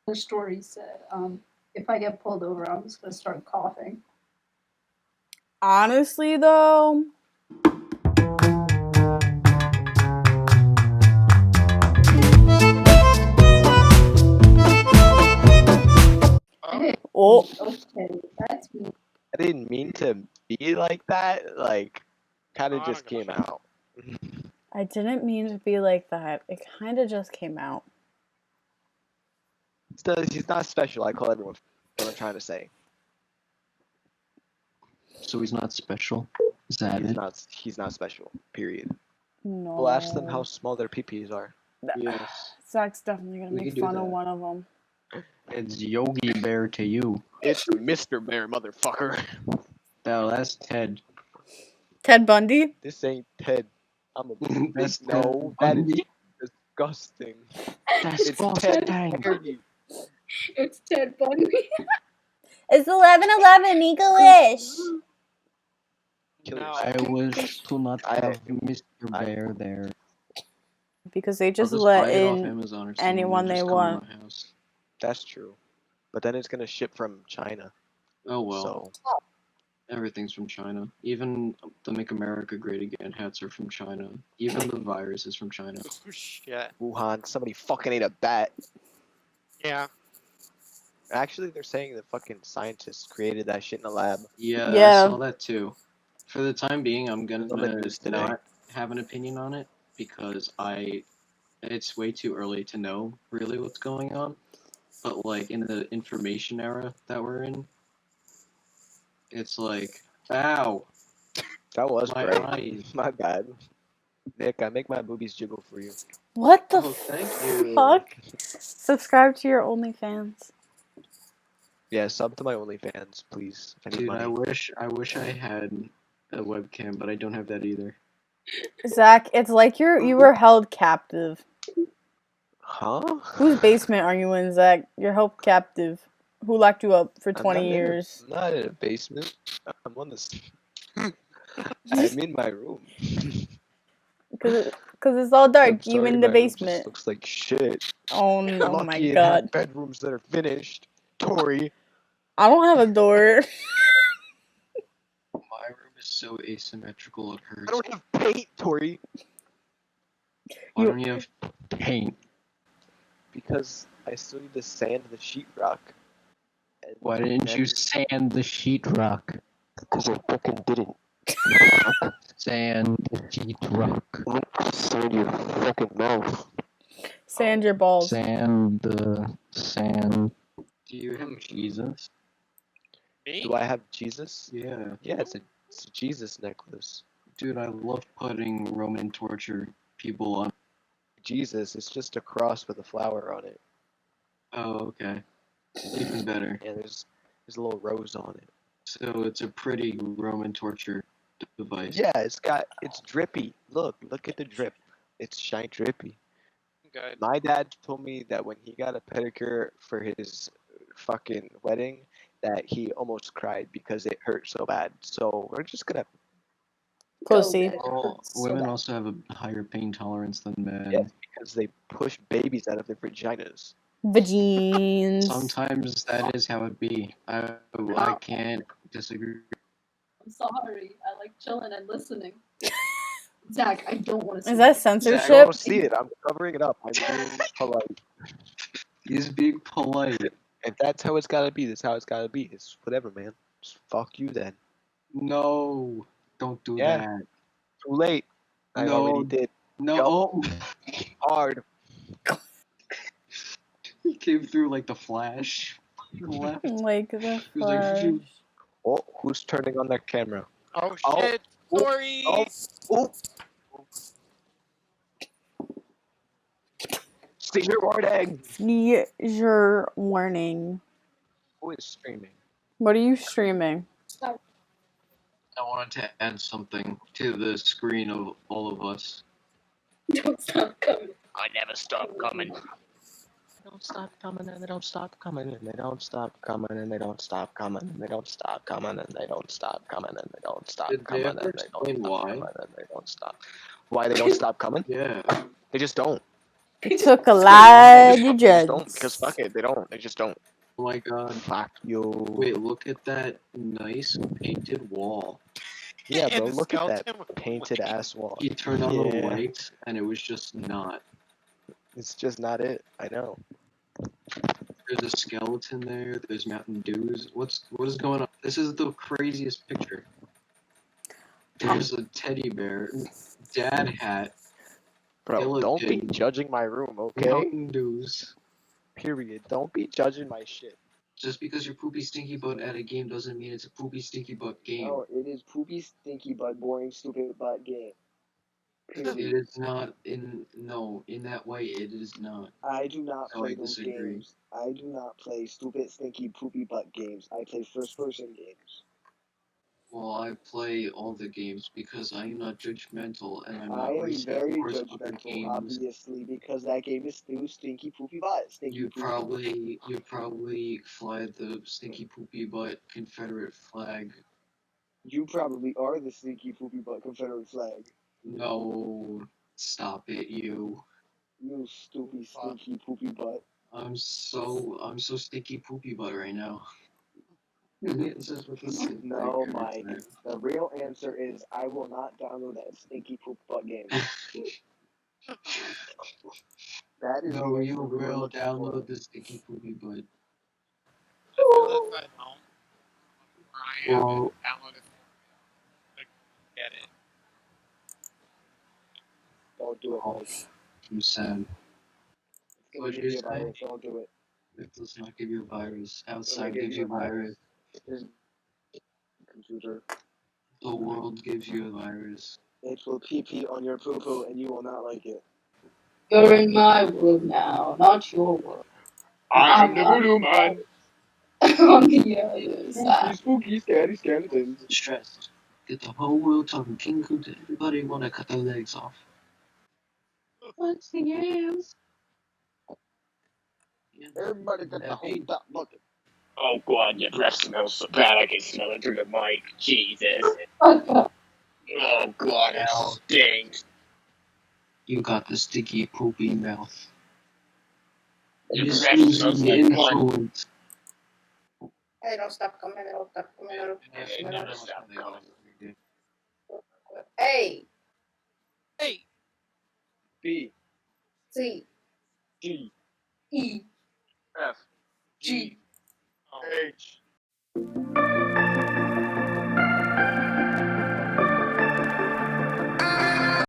The story said, if I get pulled over, I'm just gonna start coughing. Honestly, though, oh, Okay, that's me. I didn't mean to be like that. Like, kind of I just don't give a came out. I didn't mean to be like that. It kind of just came out. He's not special. I call everyone. What I'm trying to say. So he's not special? Is that He's it? not. He's not special. Period. No. We'll ask them how small their peepees are. Yes. Zach's definitely gonna We make could do fun of that. one of them. It's Yogi Bear to you. It's Mr. Bear, motherfucker. No, that's Ted. Ted Bundy? This ain't Ted. I'm a That's no. Ted That is Bundy. disgusting. That's It's Ted disgusting. Bundy. It's Ted Bundy. It's 11:11, English. Kill No. yourself. I wish to not have Mr. Bear there. Because they just I'll let buy it off in Amazon or something, anyone and they just come want. to my house. That's true. But then it's gonna ship from China. Oh well. So Everything's from China. Even the Make America Great Again hats are from China. Even the virus is from China. Oh shit. Wuhan, somebody fucking ate a bat. Yeah. Actually, they're saying the fucking scientists created that shit in a lab. Yeah, Yeah. I saw that too. For the time being, I'm gonna On the news today. not have an opinion on it because it's way too early to know really what's going on. But like in the information era that we're in, it's like, ow, That was my great. eyes. My bad. Nick, I make my boobies jiggle for you. What the Oh, thank you. fuck? Subscribe to your OnlyFans. Yeah, sub to my OnlyFans, please. If I need Dude, money. I wish I had a webcam, but I don't have that either. Zach, it's like you were held captive. Huh? Whose basement are you in, Zach? You're held captive. Who locked you up for 20 years? I'm not in a basement. I'm on this. I'm in my room. Because it's all dark. I'm You sorry, in the my room basement. just looks like shit. Oh no, Lucky my it god. had bedrooms that are finished. Tori. I don't have a door. My room is so asymmetrical it hurts. I don't have paint, Tori. Why don't you have paint? Because I still need to sand the sheetrock. Why didn't you sand the sheetrock? Because I fucking didn't. Sand the sheetrock. Sand your fucking mouth. Sand your balls. Sand the sand. Do you have Jesus? Me? Do I have Jesus? Yeah. Yeah, it's a Jesus necklace. Dude, I love putting Roman torture people on. Jesus, it's just a cross with a flower on it. Oh, okay. Even better. Yeah, there's a little rose on it. So it's a pretty Roman torture device. Yeah, it's drippy. Look at the drip. It's shine drippy. Good. My dad told me that when he got a pedicure for his fucking wedding, that he almost cried because it hurt so bad. So we're just gonna. Pussy. Well, women also have a higher pain tolerance than men. Yes, because they push babies out of their vaginas. Vagines. Sometimes that is how it be. I can't disagree. I'm sorry. I like chilling and listening. Zach, I don't want to see Is that it. I censorship? don't see it. I'm covering it up. I'm being polite. He's being polite. If that's how it's gotta be, that's how it's gotta be. It's whatever, man. Just fuck you then. No, don't do Yeah. that. Too late. I No. already did. No. Hard. He came through like the Flash. Left. Like the He was Flash. like, phew. Oh, who's turning on that camera? Oh Oh. shit. Tori. Oh. Oh. Seizure warning. Seizure warning. Who is streaming? What are you streaming? I wanted to add something to the screen of all of us. Don't stop coming. I never stop coming. They don't stop coming and they don't stop coming and they don't stop coming and they don't stop coming and they don't stop coming and they don't stop coming and they don't stop Did they coming and ever they don't explain stop why? coming and they don't stop. Why they don't stop coming? Yeah. They just don't. It took a lot to They just judge. don't, because fuck it, they don't. They just don't. Oh my god. Fuck you. Wait, look at that nice painted wall. Yeah, And bro, the look at that skeleton with the painted wings. ass wall. You turned on the Yeah. lights and it was just not. It's just not it. I know. There's a skeleton there, there's Mountain Dews. What is going on? This is the craziest picture. There's a teddy bear, dad hat, Bro, don't be skeleton, judging my room, okay? Mountain Dews. Period. Don't be judging my shit. Just because you're poopy stinky butt at a game doesn't mean it's a poopy stinky butt game. No, it is poopy, stinky butt, boring, stupid butt game. It Period. is not in that way it is not. I do not So play I those disagree. games. I do not play stupid, stinky, poopy butt games. I play first-person games. Well, I play all the games because I am not judgmental and I'm I not am racist very towards other judgmental, games. obviously, because that game is still stinky, poopy butt. Stinky, You poopy. probably fly the stinky poopy butt Confederate flag. You probably are the stinky, poopy butt Confederate flag. No, stop it, you. You stupid, stinky, poopy butt. I'm so stinky poopy butt right now. It's just with the same No, thing every Mike. time. The real answer is I will not download that stinky, poop butt game. That is No, the you answer we were will looking download for. the stinky poopy butt. I feel that's at home where I am and Well, download it. Like, get it. Don't do it, Oh, Mike. I'm sad. It's gonna What'd give you you a say? virus. Don't do it. It does not give you a virus. It's gonna Outside give gives you you a a virus. Just computer. The world gives you a virus. It will pee on your poo poo and you will not like it. You're in my world now, not your world. I am the voodoo man. On the other Spooky, side. spooky, scary skeletons. Stressed. Get the whole world talking King Kunta. Everybody wanna cut their legs off. What's the games? Everybody get the whole top bucket. Oh god, your breath smells so bad I can smell it through the mic. Jesus. Okay. Oh god, it stinks. You got the sticky poopy mouth. Your This breath is smells the like blood. influence. Hey, don't stop coming. Don't stop coming. It never stopped coming. Hey, Hey, B, C, G, E, F, G. oh, H.